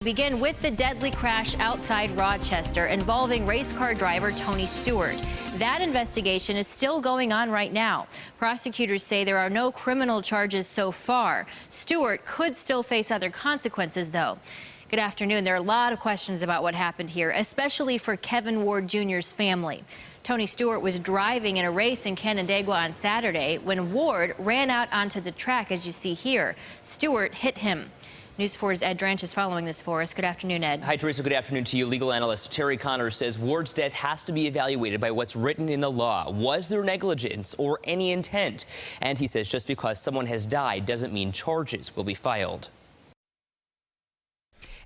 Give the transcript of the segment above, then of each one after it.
Begin with the deadly crash outside Rochester involving race car driver Tony Stewart. That investigation is still going on right now. Prosecutors say there are no criminal charges so far. Stewart could still face other consequences, though. Good afternoon. There are a lot of questions about what happened here, especially for Kevin Ward Jr.'s family. Tony Stewart was driving in a race in Canandaigua on Saturday when Ward ran out onto the track, as you see here. Stewart hit him. News 4's Ed Dranch is following this for us. Good afternoon, Ed. Hi, Teresa. Good afternoon to you. Legal analyst Terry Connors says Ward's death has to be evaluated by what's written in the law. Was there negligence or any intent? And he says just because someone has died doesn't mean charges will be filed.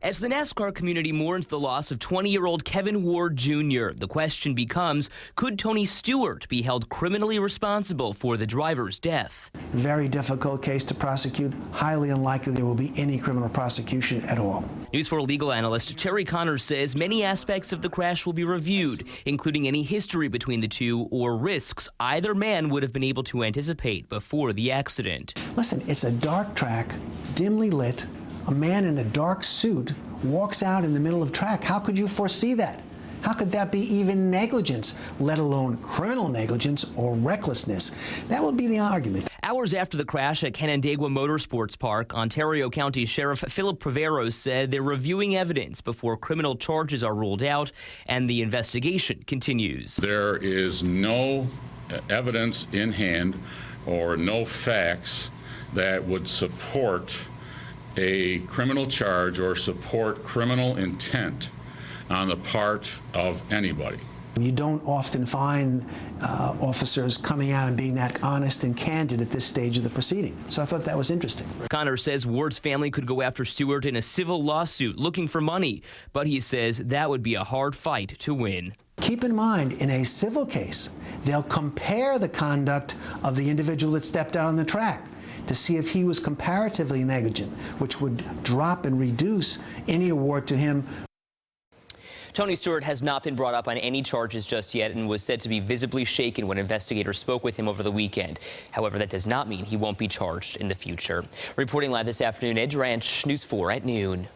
As the NASCAR community mourns the loss of 20-year-old Kevin Ward Jr., the question becomes, could Tony Stewart be held criminally responsible for the driver's death? Very difficult case to prosecute. Highly unlikely there will be any criminal prosecution at all. News 4 legal analyst Terry Connors says many aspects of the crash will be reviewed, including any history between the two or risks either man would have been able to anticipate before the accident. Listen, it's a dark track, dimly lit. A man in a dark suit walks out in the middle of track. How could you foresee that? How could that be even negligence, let alone criminal negligence or recklessness? That would be the argument. Hours after the crash at Canandaigua Motorsports Park, Ontario County Sheriff Philip Priveros said they're reviewing evidence before criminal charges are ruled out and the investigation continues. There is no evidence in hand or no facts that would support a criminal charge or support criminal intent on the part of anybody. You don't often find officers coming out and being that honest and candid at this stage of the proceeding. So I thought that was interesting. Connor says Ward's family could go after Stewart in a civil lawsuit looking for money, but he says that would be a hard fight to win. Keep in mind, in a civil case, they'll compare the conduct of the individual that stepped out on the track to see if he was comparatively negligent, which would drop and reduce any award to him. Tony Stewart has not been brought up on any charges just yet and was said to be visibly shaken when investigators spoke with him over the weekend. However, that does not mean he won't be charged in the future. Reporting live this afternoon, Ed Dranch, News 4 at noon.